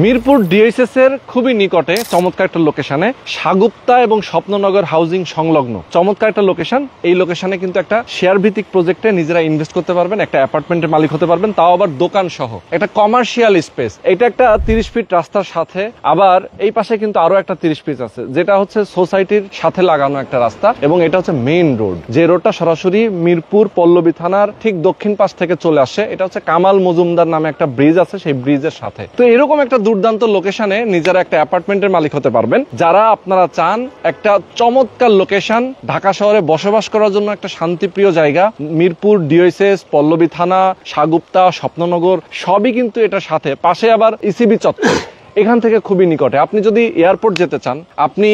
Mirpur DSS এর খুবই নিকটে চমৎকার একটা লোকেশনে সাগুপ্তা এবং স্বপ্ননগর হাউজিং সংলগ্ন চমৎকার একটা লোকেশন। এই লোকেশনে কিন্তু একটা শেয়ার ভিত্তিক প্রজেক্টে নিজেরা ইনভেস্ট করতে পারবেন, একটা অ্যাপার্টমেন্টের মালিক হতে পারবেন, তাও আবার দোকান সহ একটা কমার্শিয়াল স্পেস। এটা একটা 30 ফিট রাস্তার সাথে, আবার এই পাশে কিন্তু আরো একটা 30 ফিট আছে, যেটা হচ্ছে সোসাইটির সাথে লাগানো একটা রাস্তা, এবং এটা হচ্ছে মেইন রোড, যে রোডটা সরাসরি মিরপুর পল্লবী থানার ঠিক দক্ষিণ পাশ থেকে চলে আসে। এটা হচ্ছে কামাল মজুমদার নামে একটা ব্রিজ আছে, সেই ব্রিজের সাথে। তো এরকম একটা দুর্দান্ত লোকেশনে নিজেরা একটা অ্যাপার্টমেন্টের মালিক হতে পারবেন। যারা আপনারা চান একটা চমৎকার লোকেশন, ঢাকা শহরে বসবাস করার জন্য একটা শান্তিপ্রিয় জায়গা, মিরপুর ডিএসএস, পল্লবী থানা, সাগুপ্তা, স্বপ্ননগর সবই কিন্তু এটার সাথে। পাশে আবার ইসিবি চত্বর, এখান থেকে খুবই নিকটে। আপনি যদি এয়ারপোর্ট যেতে চান, আপনি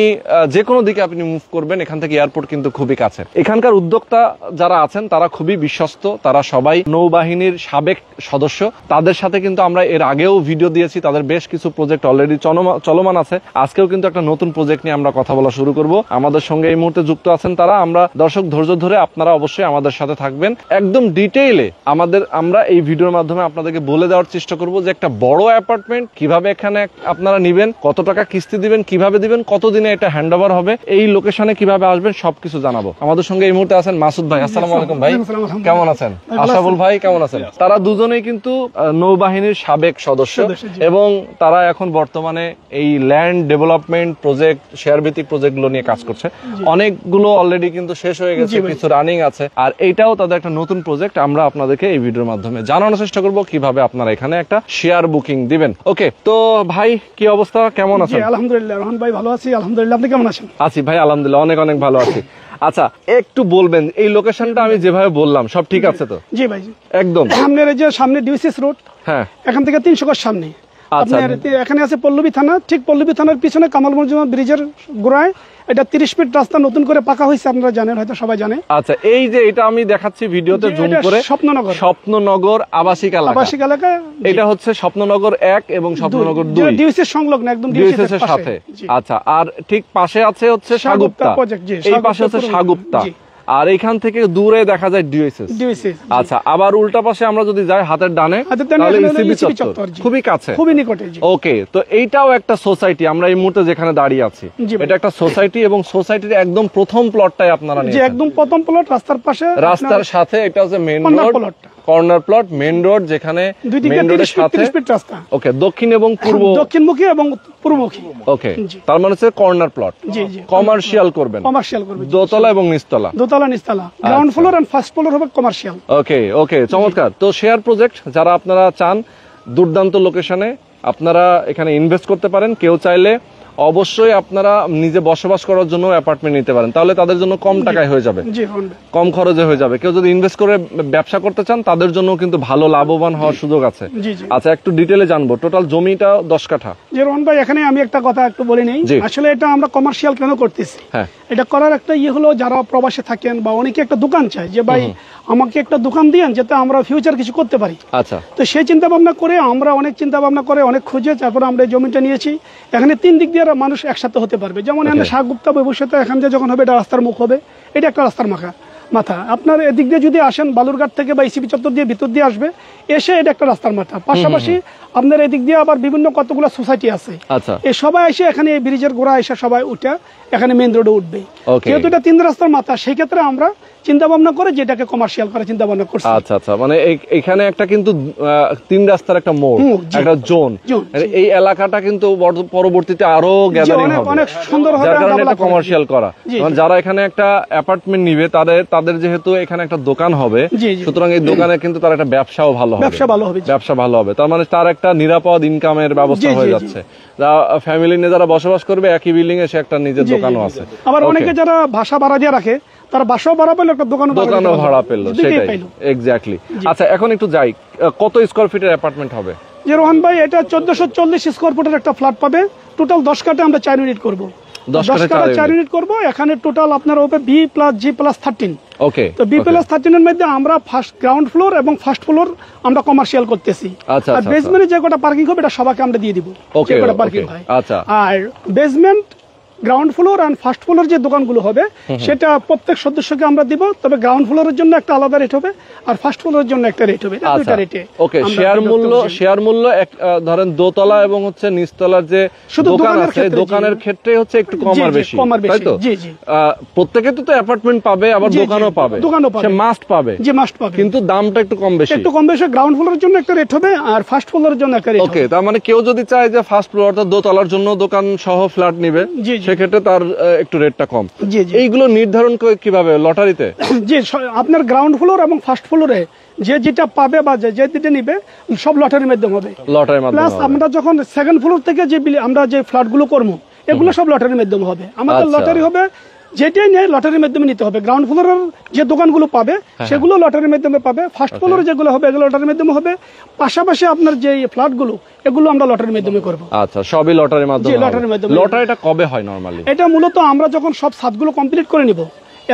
যে কোনো দিকে আপনি মুভ করবেন, এখান থেকে এয়ারপোর্ট কিন্তু খুবই কাছে। এখানকার উদ্যোক্তা যারা আছেন তারা খুবই বিশ্বস্ত, তারা সবাই নৌবাহিনীর সাবেক সদস্য। তাদের সাথে কিন্তু আমরা এর আগেও ভিডিও দিয়েছি, তাদের বেশ কিছু প্রজেক্ট অলরেডি চলমান আছে। আজকেও কিন্তু একটা নতুন প্রজেক্ট নিয়ে আমরা কথা বলা শুরু করব। আমাদের সঙ্গে এই মুহূর্তে যুক্ত আছেন তারা। আমরা দর্শক ধৈর্য ধরে আপনারা অবশ্যই আমাদের সাথে থাকবেন। একদম ডিটেইলে আমরা এই ভিডিওর মাধ্যমে আপনাদেরকে বলে দেওয়ার চেষ্টা করব যে একটা বড় অ্যাপার্টমেন্ট কিভাবে এখানে আপনারা নিবেন, কত টাকা কিস্তি দিবেন, কিভাবে দিবেন, কতদিনে এটা হ্যান্ড ওভার হবে, এই লোকেশনে কিভাবে আসবেন, সবকিছু জানাবো। আমাদের সঙ্গে এই মুহূর্তে আছেন মাসুদ ভাই। আসসালামু আলাইকুম ভাই, কেমন আছেন? আশরাফুল ভাই কেমন আছেন? তারা দুজনেই কিন্তু নৌবাহিনীর সাবেক সদস্য, এবং তারা এখন বর্তমানে এই ল্যান্ড ডেভেলপমেন্ট প্রজেক্ট, শেয়ার ভিত্তিক প্রজেক্ট গুলো নিয়ে কাজ করছে। অনেকগুলো অলরেডি কিন্তু শেষ হয়ে গেছে, কিছু রানিং আছে, আর এইটাও তাদের একটা নতুন প্রজেক্ট। আমরা আপনাদেরকে এই ভিডিওর মাধ্যমে জানানোর চেষ্টা করবো কিভাবে আপনারা এখানে একটা শেয়ার বুকিং দিবেন। ওকে, তো ভাই কি অবস্থা, কেমন আছেন? আলহামদুলিল্লাহ রহমান ভাই, ভালো আছি আলহামদুলিল্লাহ। আপনি কেমন আছেন? আছি ভাই আলহামদুলিল্লাহ, অনেক অনেক ভালো আছি। আচ্ছা, একটু বলবেন এই লোকেশনটা আমি যেভাবে বললাম সব ঠিক আছে তো? জি ভাই, একদম সামনের এই যে সামনে ডিএসএস রোড, হ্যাঁ, এখান থেকে 300 গজ সামনে আপনার এখানে আছে পল্লবী থানা। ঠিক পল্লবী থানার পিছনে কামাল মজুমদার ব্রিজের গোড়ায় এটা 30 ফিট রাস্তা নতুন করে পাকা হয়েছে, আপনারা জানেন, হয়তো সবাই জানে। আচ্ছা, এই যে এটা আমি দেখাচ্ছি ভিডিওতে জুম করে, স্বপ্ননগর আবাসিক এলাকা। এটা হচ্ছে স্বপ্ননগর 1 এবং স্বপ্ননগর 2 ডিএসএস সংলগ্ন, একদম ডিএসএস এর সাথে। আচ্ছা, আর ঠিক পাশে আছে হচ্ছে সাগুপ্তা, এই পাশে হচ্ছে সাগুপ্তা, আর এখান থেকে দূরে দেখা যায় ডিএসএস। আচ্ছা, আবার উল্টা পাশে আমরা যদি যাই হাতের ডানে, তাহলে ইসিবি চত্বর, খুবই কাছে, খুবই নিকটে। ওকে, তো এইটাও একটা সোসাইটি। আমরা এই মুহূর্তে যেখানে দাঁড়িয়ে আছি, এটা একটা সোসাইটি, এবং সোসাইটির একদম প্রথম প্লটটাই আপনারা নিয়েছেন। একদম প্রথম প্লট, রাস্তার পাশে, রাস্তার সাথে। এটা হচ্ছে main road, corner plot, main road, যেখানে মেইন রোডের সাথে ওকে দক্ষিণ এবং পূর্ব, দক্ষিণমুখী এবং পূর্বমুখী। ওকে, তার মানে হচ্ছে কর্নার প্লট। কমার্শিয়াল করবেন, দোতলা এবং নিচতলা, দোতলা নিচতলা, ground floor and first floor হবে কমার্শিয়াল। ওকে ওকে, চমৎকার। তো শেয়ার প্রজেক্ট যারা আপনারা চান দুর্দান্ত লোকেশনে আপনারা এখানে ইনভেস্ট করতে পারেন। কেউ চাইলে অবশ্যই আপনারা নিজে বসবাস করার জন্য অ্যাপার্টমেন্ট নিতে পারেন, তাহলে তাদের জন্য কম টাকায় হয়ে যাবে, কম খরচে হয়ে যাবে। কেউ যদি ইনভেস্ট করে ব্যবসা করতে চান তাদের জন্য কিন্তু ভালো লাভবান হওয়ার সুযোগ আছে। আচ্ছা, একটু ডিটেইলে জানবো, টোটাল জমিটা 10 কাঠা। যে রোহন ভাই, এখানে আমি একটা কথা একটু বলে নেই, আসলে এটা আমরা কমার্শিয়াল কেন করতেছি। হ্যাঁ, এটা করার একটা হলো, যারা প্রবাসে থাকেন বা অনেকে একটা দোকান চায়, যে ভাই আমাকে একটা দোকান দিয়েন যাতে আমরা ফিউচার কিছু করতে পারি। আচ্ছা, তো সেই চিন্তা ভাবনা করে আমরা অনেক চিন্তা ভাবনা করে অনেক খুঁজে তারপরে আমরা এই জমিটা নিয়েছি। এখানে 3 দিক দিয়ে মানুষ একসাথে হতে পারবে। যেমন এখানে সাগুপ্তা ভবিষ্যতে এখান দিয়ে যখন হবে, এটা রাস্তার মুখ হবে, এটা একটা রাস্তার মাথা। আপনার এদিক দিয়ে যদি আসেন বালুরঘাট থেকে বা ইসিবি চত্বর দিয়ে ভিতর দিয়ে আসবে, এসে এটা একটা রাস্তার মাথা। পাশাপাশি আপনার এদিক দিয়ে আবার বিভিন্ন কতগুলো সোসাইটি আছে। আচ্ছা, এই সবাই এসে এখানে এই ব্রিজের গোড়া এসে সবাই উঠে এখানে মেইন রোডে উঠবে। যেহেতু এটা 3 রাস্তার মাথা, সেই ক্ষেত্রে আমরা চিন্তা ভাবনা করে যেটাকে কমার্শিয়াল করে চিন্তা ভাবনা করছি। আচ্ছা আচ্ছা, মানে এখানে একটা কিন্তু 3 রাস্তার একটা মোড়, একটা জোন, এই এলাকাটা কিন্তু পরবর্তীতে আরো গ্যাদারিং হবে, অনেক সুন্দর হবে, যার কারণে এটা কমার্শিয়াল করা। মানে যারা এখানে একটা অ্যাপার্টমেন্ট নিবে তাদের যেহেতু এখানে একটা দোকান হবে, সুতরাং এই দোকানে কিন্তু তার একটা ব্যবসাও ভালো হবে, ব্যবসা ভালো হবে। তার মানে তার একটা নিরাপদ ইনকামের ব্যবস্থা হয়ে যাচ্ছে। ফ্যামিলি নিয়ে যারা বসবাস করবে একই বিল্ডিং এ, সে একটা নিজের দোকানও আছে। আবার অনেকে যারা বাসা ভাড়া দিয়ে রাখে, তার বাসাও ভাড়া পেলো, একটা দোকানও ভাড়া পেলো, সেটাই এক্স্যাক্টলি। আচ্ছা, এখন একটু যাই, কত স্কয়ার ফিটের অ্যাপার্টমেন্ট হবে? যে রোহন ভাই, এটা 1440 স্কয়ার ফুটের একটা ফ্ল্যাট পাবে। টোটাল 10 কাঠা আমরা 4 ইউনিট করবো, 10 কাঠা 4 ইউনিট করবো। এখানে টোটাল আপনার হবে B প্লাস G প্লাস 13। ওকে, তো B প্লাস 13 এর মধ্যে আমরা ফার্স্ট গ্রাউন্ড ফ্লোর এবং ফার্স্ট ফ্লোর আমরা কমার্শিয়াল করতেছি। আর বেসমেন্টে যে কটা পার্কিং হবে, এটা সবাইকে আমরা দিয়ে দিব, যে কটা পার্কিং হয়। আচ্ছা, আর বেসমেন্ট গ্রাউন্ড ফ্লোর আর ফার্স্ট ফ্লোর যে দোকানগুলো হবে সেটা প্রত্যেক সদস্যকে আমরা দিব, তবে গ্রাউন্ড ফ্লোরের জন্য একটা আলাদা রেট হবে আর ফার্স্ট ফ্লোরের জন্য একটা রেট হবে, দুইটা রেটে। ওকে, শেয়ার মূল্য ধরেন দোতলা এবং হচ্ছে নিচতলার যে দোকান আছে দোকানের ক্ষেত্রে হচ্ছে একটু কম আর বেশি, তাই তো? প্রত্যেকে তো অ্যাপার্টমেন্ট পাবে, আবার দোকানও পাবে, সে মাস্ট পাবে, কিন্তু দামটা একটু কম বেশি। গ্রাউন্ড ফ্লোরের জন্য একটা রেট হবে আর ফার্স্ট ফ্লোরের জন্য একটা রেট হবে। ওকে, তার মানে কেউ যদি চায় যে ফার্স্ট ফ্লোর অর্থাৎ দোতলার জন্য দোকান সহ ফ্ল্যাট নিবে, সেক্ষেত্রে তার একটু রেটটা কম। এইগুলো নির্ধারণ করে কিভাবে? লটারিতে? জি, আপনার গ্রাউন্ড ফ্লোর এবং ফার্স্ট ফ্লোরে যে যেটা পাবে বা যে যেটা নিবে সব লটারির মাধ্যমে হবে। লটারির মাধ্যমে। প্লাস আমরা যখন সেকেন্ড ফ্লোর থেকে যে আমরা যে ফ্ল্যাটগুলো করবো এগুলো সব লটারির মাধ্যমে হবে। আমাদের লটারি হবে যেটাই নেই লটারির মাধ্যমে নিতে হবে। গ্রাউন্ড ফ্লোরের যে দোকানগুলো পাবে সেগুলো লটারির মাধ্যমে পাবে, ফার্স্ট ফ্লোরে যেগুলো হবে এগুলো লটারির মাধ্যমে হবে, পাশাপাশি আপনার যে ফ্ল্যাটগুলো এগুলো আমরা লটারির মাধ্যমে করব। আচ্ছা, সবই লটারির মাধ্যমে। লটারিটা কবে হয় নরমালি? এটা মূলত আমরা যখন সব ছাদগুলো কমপ্লিট করে নিব,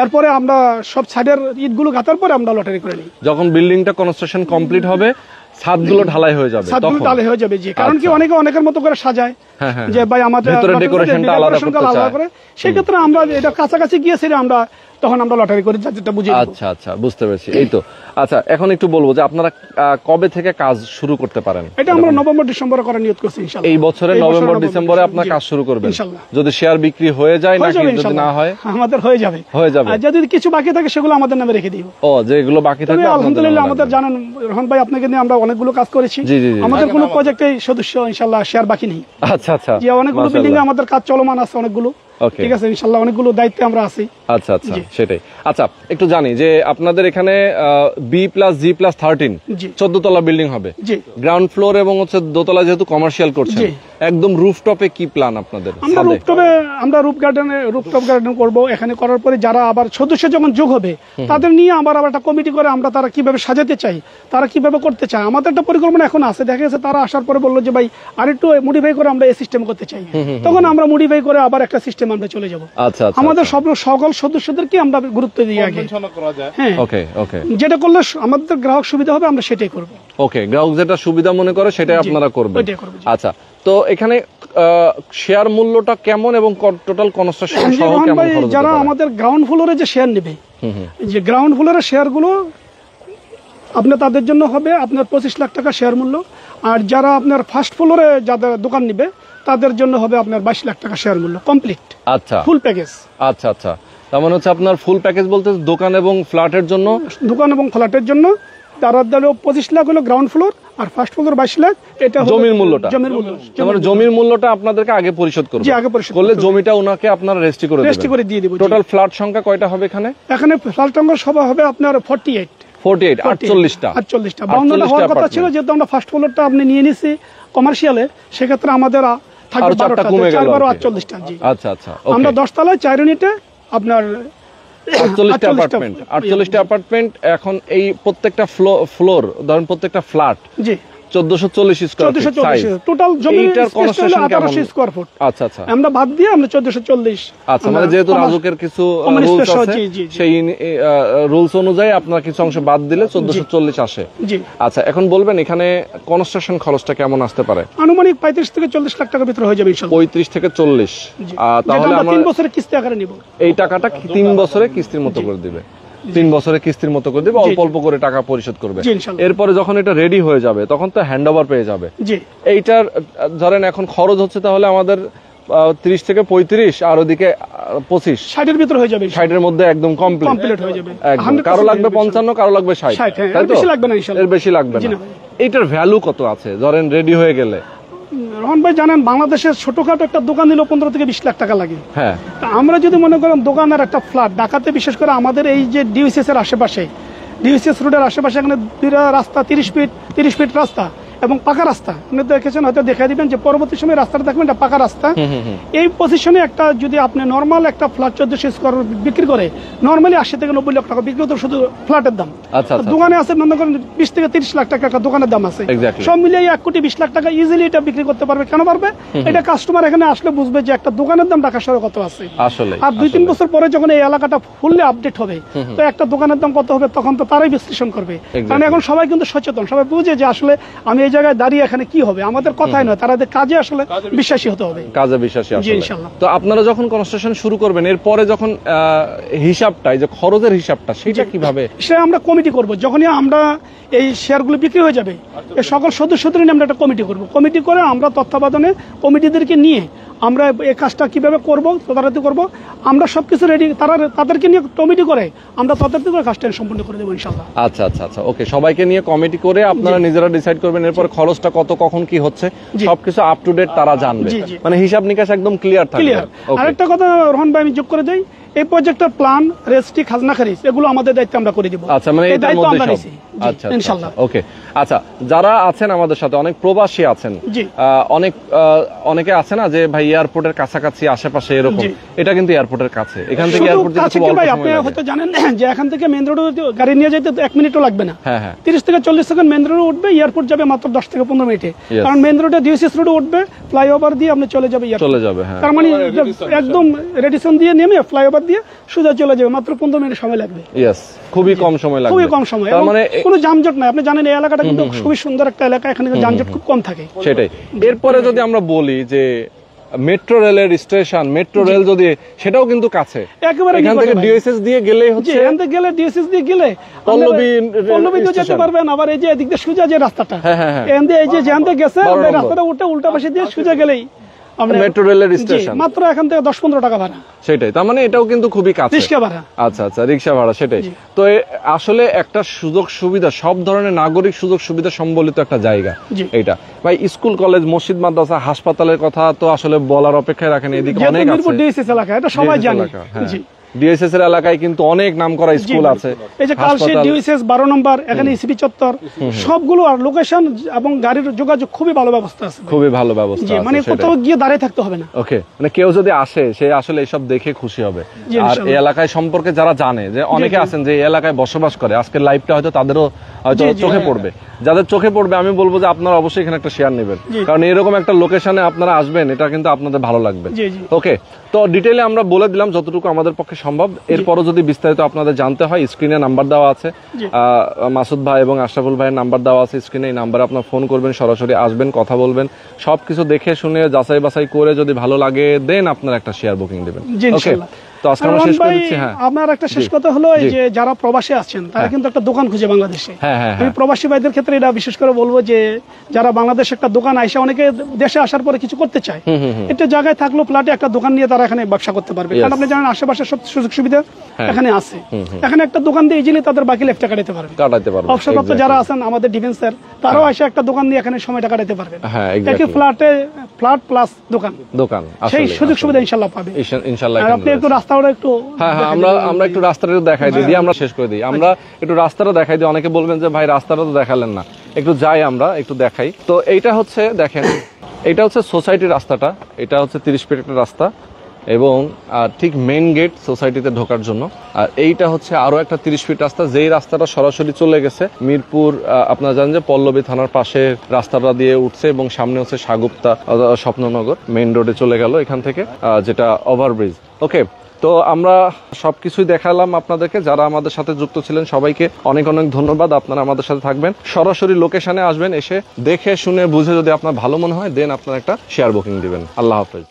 এরপরে আমরা সব ছাদের ইটগুলো গাঁথার পরে আমরা লটারি করে নিই। যখন বিল্ডিংটা কনস্ট্রাকশন কমপ্লিট হবে, ছাদগুলো ঢালাই হয়ে যাবে, ছাদগুলো ঢালাই হয়ে যাবে। জি, কারণ কি অনেকে অনেকের মতো করে সাজায় যে ভাই আমাদের ডেকোরেশনটা আলাদা করে, সেই ক্ষেত্রে আমরা এটা কাছাকাছি গিয়েছিল আমরা তখন আমরা লটারি করে যেটা বুঝি। আচ্ছা আচ্ছা, বুঝতে পেরেছি। এই তো। আচ্ছা, এখন একটু বলবো যে আপনারা কবে থেকে কাজ শুরু করতে পারেন? এটা আমরা নভেম্বর ডিসেম্বরে করার নিয়ত করছি ইনশাআল্লাহ। এই বছরের নভেম্বর ডিসেম্বরে আপনারা কাজ শুরু করবেন ইনশাআল্লাহ। যদি শেয়ার বিক্রি হয়ে যায় নাকি যদি না হয়? আমাদের হয়ে যাবে। আর যদি কিছু বাকি থাকে সেগুলো আমাদের নামে রেখে দিব। ও, যেগুলো বাকি থাকে আলহামদুলিল্লাহ আমাদের জানেন রহমান ভাই, আপনাকে নিয়ে আমরা অনেকগুলো কাজ করেছি, আমাদের কোনো প্রজেক্টেই সদস্য ইনশাআল্লাহ শেয়ার বাকি নেই। আচ্ছা আচ্ছা, যে অনেকগুলো বিল্ডিং এ আমাদের কাজ চলমান আছে অনেকগুলো, ঠিক আছে ইনশাআল্লাহ অনেকগুলো দায়িত্বে আমরা আছি। আচ্ছা আচ্ছা, সেটাই। আচ্ছা, একটু জানি যে আপনাদের এখানে B+G+13 14 তলা বিল্ডিং হবে, গ্রাউন্ড ফ্লোর এবং হচ্ছে দোতলা যেহেতু কমার্শিয়াল করছেন, একদম রুফটপে কি প্ল্যান আপনাদের? আমরা রুফটপ গার্ডেন করব। এখানে করার পরে যারা আবার সদস্য যখন যোগ হবে তাদের নিয়ে আবার একটা কমিটি করে আমরা তারা কিভাবে সাজাতে চাই, তারা কিভাবে করতে চায়, আমাদের একটা পরিকল্পনা এখন আছে। দেখা গেছে তারা আসার পরে বললো যে ভাই আরেকটু মডিফাই করে আমরা এই সিস্টেম করতে চাই, তখন আমরা মডিফাই করে আবার একটা সিস্টেম আমরা চলে যাব। আমাদের সকল সদস্যদেরকে আমরা গুরুত্ব দিয়ে আগে, হ্যাঁ, যেটা করলে আমাদের গ্রাহক সুবিধা হবে আমরা সেটাই করব। ওকে, গ্রাহক যেটা সুবিধা মনে করে সেটাই আপনারা করবেন। আচ্ছা, তো এখানে শেয়ার মূল্যটা কেমন এবং টোটাল কনস্ট্রাকশন সহ কেমন খরচ? যারা আমাদের গ্রাউন্ড ফ্লোরে যে শেয়ার নেবে, যে গ্রাউন্ড ফ্লোরের শেয়ারগুলো আপনার তাদের জন্য হবে আপনার 25 লাখ টাকা শেয়ার মূল্য, আর যারা আপনার ফার্স্ট ফ্লোরে যাদের দোকান নেবে তাদের জন্য হবে আপনার 22 লাখ টাকা শেয়ার মূল্য কমপ্লিট। আচ্ছা, ফুল প্যাকেজ। আচ্ছা আচ্ছা, তার মানে হচ্ছে আপনার ফুল প্যাকেজ বলতে দোকান এবং ফ্ল্যাটের জন্য, দোকান এবং ফ্ল্যাটের জন্য তারা 25 লাখ হলো গ্রাউন্ড ফ্লোর আর ফার্স্ট ফ্লোর 22 লাখ। এটা জমির মূল্যটা, মানে জমির মূল্যটা আপনাদেরকে আগে পরিশোধ করবে। জি, আগে পরিশোধ করলে জমিটা ওনাকে আপনারা রেজিস্ট্রি করে দিয়ে দেব। টোটাল ফ্ল্যাট সংখ্যা কয়টা হবে এখানে? এখানে ফ্ল্যাট সংখ্যা সব হবে আপনার 48 48টা 52টা হওয়ার কথা ছিল, যেহেতু আমরা ফার্স্ট ফ্লোরটা আপনি নিয়ে নিছি কমার্শিয়ালে, সেক্ষেত্রে আমাদের থাকবে 12টা, 48টা। জি, আচ্ছা আচ্ছা, আমরা 10 তলায় 4 ইউনিটে আপনার 48টা অ্যাপার্টমেন্ট। এখন এই প্রত্যেকটা ফ্লোর ধরেন প্রত্যেকটা ফ্ল্যাট, জি, 1440 স্কয়ার ফিট টোটাল জমি, এটার কনস্ট্রাকশন কেমন? 18 স্কয়ার ফুট। আচ্ছা আচ্ছা, আমরা বাদ দিয়ে আমরা 1440। আচ্ছা, মানে যেহেতু রাজুকের কিছু রুলস আছে, সেই রুলস অনুযায়ী আপনারা কিছু অংশ বাদ দিলে 1440 আসে। জি, আচ্ছা, এখন বলবেন এখানে কনস্ট্রাকশন খরচটা কেমন আসতে পারে? আনুমানিক 35 থেকে 40 লাখ টাকার ভিতরে হয়ে যাবে ইনশাআল্লাহ। 35 থেকে 40। তাহলে আমরা 3 বছরের কিস্তি আকারে নিব। এই টাকাটা 3 বছরে কিস্তির মতো করে দিবে, 3 বছরে কিস্তির মতো করে দিবে, অল্প অল্প করে টাকা পরিশোধ করবে। এরপরে যখন এটা রেডি হয়ে যাবে তখন তো হ্যান্ড ওভার পেয়ে যাবে। এইটার ধরেন এখন খরচ হচ্ছে তাহলে আমাদের 30 থেকে 35 আর ওদিকে 25 60 এর ভিতরে হয়ে যাবে। 60 এর মধ্যে একদম কমপ্লিট হয়ে যাবে। কারো লাগবে 55, কারো লাগবে 60, তাই তো? বেশি লাগবে না ইনশাআল্লাহ, এর বেশি লাগবে না। এইটার ভ্যালু কত আছে ধরেন রেডি হয়ে গেলে? রহমান ভাই জানেন বাংলাদেশের ছোটখাটো একটা দোকান নিলেও 15 থেকে 20 লাখ টাকা লাগে। হ্যাঁ, আমরা যদি মনে করেন দোকান আর একটা ফ্ল্যাট ঢাকাতে, বিশেষ করে আমাদের এই যে ডিউসিএস এর আশেপাশে, ডিউসিএস রোডের আশেপাশে এখানে দুইটা রাস্তা 30 ফিট রাস্তা এবং পাকা রাস্তা, আপনি দেখেছেন হয়তো দেখাই দিবেন যে পরবর্তী সময় রাস্তাটা দেখবেন এটা পাকা রাস্তা। এই পজিশনে একটা যদি আপনি নর্মাল একটা ফ্ল্যাট 1400 স্কয়ার বিক্রি করে নর্মালি 80 থেকে 90 লাখ টাকা বিক্রি হতো শুধু ফ্ল্যাটের দাম। দোকানে আছে মনে করেন 20 থেকে 30 লাখ টাকা একটা দোকানের দাম আছে, সব মিলিয়ে 1 কোটি 20 লাখ টাকা ইজিলি এটা বিক্রি করতে পারবে। কেন পারবে? এটা কাস্টমার এখানে আসলে বুঝবে যে একটা দোকানের দাম ঢাকা শহরে কত আছে আসলে। আর 2-3 বছর পরে যখন এই এলাকাটা ফুললি আপডেট হবে তো একটা দোকানের দাম কত হবে তখন তো তারাই বিশ্লেষণ করবে। কারণ এখন সবাই কিন্তু সচেতন, সবাই বুঝে যে আসলে আমি এই জায়গায় দাঁড়িয়ে এখানে কি হবে, আমাদের কথাই নয়, তারা কাজে আসলে বিশ্বাসী হতে হবে, কাজে বিশ্বাসী আসলে। ইনশাআল্লাহ। তো আপনারা যখন কনস্ট্রাকশন শুরু করবেন, এরপরে যখন হিসাবটা, এই যে খরচের হিসাবটা, সেটা কিভাবে? সে আমরা কমিটি করব, যখনই আমরা এই শেয়ারগুলো বিক্রি হয়ে যাবে এই সকল সদস্যদের নিয়ে আমরা একটা কমিটি করব, কমিটি করে আমরা তত্ত্বাবধানে কমিটিদেরকে নিয়ে আমরা এই কাজটা কিভাবে করব, তদারকি করব, আমরা সবকিছু রেডি, তাদেরকে নিয়ে কমিটি করে আমরা তদারকি করে কাজটা সম্পূর্ণ করে দেবো ইনশাআল্লাহ। আচ্ছা আচ্ছা আচ্ছা, ওকে। সবাইকে নিয়ে কমিটি করে আপনারা নিজেরা ডিসাইড করবেন, এরপর খরচটা কত, কখন কি হচ্ছে সবকিছু আপ টু ডেট তারা জানবে, মানে হিসাব নিকাশ একদম ক্লিয়ার থাকবে। আরেকটা কথা রোহন ভাই আমি যোগ করে দেই, এই প্রজেক্টের প্ল্যান, রেজিস্ট্রি, খাজনা খারিজ এগুলো আমাদের দায়িত্ব, আমরা করে দিব। আচ্ছা, মানে এটার মধ্যে সব। আচ্ছা ইনশাআল্লাহ, ওকে। আচ্ছা, যারা আছেন আমাদের সাথে, অনেক প্রবাসী আছেন, অনেকে আছে না যে ভাই এয়ারপোর্টের কাছাকাছি আশেপাশে এরকম, এটা কিন্তু এয়ারপোর্টের কাছে, এখান থেকে এয়ারপোর্ট যেতে খুব অল্প সময় লাগে। আপনি হয়তো জানেন যে এখান থেকে মেইন রোডে গাড়ি নিয়ে যেতে 1 মিনিটও লাগবে না। হ্যাঁ হ্যাঁ, 30 থেকে 40 সেকেন্ড মেইন রোডে উঠবে, এয়ারপোর্ট যাবে মাত্র 10 থেকে 15 মিনিটে। কারণ মেইন রোডে ডিওসিএস রোডে উঠবে, ফ্লাইওভার দিয়ে আপনি চলে যাবে এয়ারপোর্ট, চলে যাবে। হ্যাঁ, তার মানে একদম রেডিসন দিয়ে নেমে ফ্লাইওভার দিয়ে সোজা চলে যাবে, মাত্র 15 মিনিট সময় লাগবে। ইয়েস, খুবই কম সময় লাগবে, খুবই কম সময়, তার মানে কোনো যানজট নাই। আপনি জানেন এই এলাকাটা কিন্তু খুবই সুন্দর একটা এলাকা, এখানে যানজট খুব কম থাকে। সেটাই। এরপরে যদি আমরা বলি যে মেট্রো রেলের স্টেশন, মেট্রো রেল যদি, সেটাও কিন্তু কাছে, একেবারে এখান থেকে ডিএসএস দিয়ে গেলেই হচ্ছে, এখান থেকে গেলে ডিএসএস দিয়ে গেলে পল্লবী যেতে পারবেন, আবার এই যে এদিক দিয়ে সোজা যে রাস্তাটা, এখান দিয়ে এই যে যেখান থেকে গেছে রাস্তাটা উঠে উল্টা পাশে দিয়ে সোজা গেলেই মেট্রো রেলের স্টেশন, মাত্র এখান থেকে 10-15 টাকা ভাড়া। সেটাই, তার মানে এটাও কিন্তু খুবই কাছে, রিক্সা ভাড়া। আচ্ছা আচ্ছা, রিক্সা ভাড়া, সেটাই। তো আসলে একটা সুযোগ সুবিধা, সব ধরনের নাগরিক সুযোগ সুবিধা সম্বলিত একটা জায়গা এইটা। ভাই স্কুল, কলেজ, মসজিদ, মাদ্রাসা, হাসপাতালের কথা তো আসলে বলার অপেক্ষায় রাখেন, এদিকে অনেক আছে। ডিএসএস এলাকা, এটা সবাই জানে। জি, ডিএসএস এর এলাকায় কিন্তু অনেক নামকরা স্কুল আছে, এই যে কালশি ডিএসএস 12 নম্বর, এখানে ইসিবি চত্বর, সবগুলো আর লোকেশন এবং গাড়ির যোগাযোগ খুবই ভালো ব্যবস্থা আছে, খুবই ভালো ব্যবস্থা আছে, মানে কোথাও গিয়ে দাঁড়িয়ে থাকতে হবে না। ওকে, মানে কেউ যদি আসে সে আসলে এসব দেখে খুশি হবে। আর এই এলাকায় সম্পর্কে যারা জানে, যে অনেকে আছেন যে এই এলাকায় বসবাস করে, আজকের লাইভটা হয়তো তাদেরও হয়তো চোখে পড়বে, যাদের চোখে পড়বে আমি বলবো যে আপনারা অবশ্যই এখানে একটা শেয়ার নেবেন, কারণ এরকম একটা লোকেশনে আপনারা আসবেন, এটা কিন্তু আপনাদের ভালো লাগবে। ওকে, তো ডিটেইলে আমরা বলে দিলাম যতটুকু আমাদের পক্ষে সম্ভব। এরপরও যদি বিস্তারিত আপনাদের জানতে হয়, স্ক্রিনে নাম্বার দেওয়া আছে, মাসুদ ভাই এবং আশরাফুল ভাইয়ের নাম্বার দেওয়া আছে স্ক্রিনে, এই নাম্বারে আপনারা ফোন করবেন, সরাসরি আসবেন, কথা বলবেন, সবকিছু দেখে শুনে যাচাই বাছাই করে যদি ভালো লাগে দেন আপনারা একটা শেয়ার বুকিং দিবেন। ওকে, তো আজকে আমরা শেষ করে দিচ্ছি। হ্যাঁ, আপনার একটা শেষ কথা হলো, এই যে যারা প্রবাসী আছেন তারা কিন্তু একটা দোকান খুঁজে বাংলাদেশে। আমি প্রবাসী ভাইদের ক্ষেত্রে এটা বিশেষ করে বলবো যে যারা বাংলাদেশে একটা দোকান আইসা, অনেকে দেশে আসার পরে কিছু করতে চায়, একটা জায়গায় থাকলো ফ্ল্যাটে একটা দোকান নিয়ে তারা এখানে ব্যবসা করতে পারবে, কারণ আপনি জানেন আশেপাশে সব সুযোগ সুবিধা এখানে আছে। এখানে একটা দোকান দিয়ে ইজিলি তাদের বাকি লাইফটা কাটাতে পারবে। অবসরপ্রাপ্ত যারা আছেন আমাদের ডিফেন্সের, তারাও এসে একটা দোকান দিয়ে এখানে সময়টা কাটাতে পারবে, একই ফ্ল্যাট প্লাস দোকান, সেই সুযোগ সুবিধা ইনশাআল্লাহ পাবে। আপনি একটু রাস্তাটা একটু, আমরা একটু রাস্তাটা দেখাই দিই, আমরা শেষ করে দিই, আমরা একটু রাস্তাটা দেখাই দিই। অনেকে বলবেন যে ভাই রাস্তাটা তো দেখালেন না, একটু যাই আমরা একটু দেখাই। তো এইটা হচ্ছে, দেখেন এটা হচ্ছে সোসাইটির রাস্তাটা, এটা হচ্ছে 30 ফিট একটা রাস্তা, এবং ঠিক মেইন গেট সোসাইটিতে ঢোকার জন্য। আর এইটা হচ্ছে আরো একটা 30 ফিট রাস্তা, যেই রাস্তাটা সরাসরি চলে গেছে মিরপুর, আপনারা জানেন যে পল্লবী থানার পাশে রাস্তাটা দিয়ে উঠছে, এবং সামনে হচ্ছে সাগুপ্তা, স্বপ্ননগর মেইন রোডে চলে গেল এখান থেকে, যেটা ওভারব্রিজ। ওকে, তো আমরা সবকিছুই দেখালাম আপনাদেরকে। যারা আমাদের সাথে যুক্ত ছিলেন সবাইকে অনেক অনেক ধন্যবাদ। আপনারা আমাদের সাথে থাকবেন, সরাসরি লোকেশনে আসবেন, এসে দেখে শুনে বুঝে যদি আপনার ভালো মনে হয় দেন আপনার একটা শেয়ার বুকিং দিবেন। আল্লাহ হাফেজ।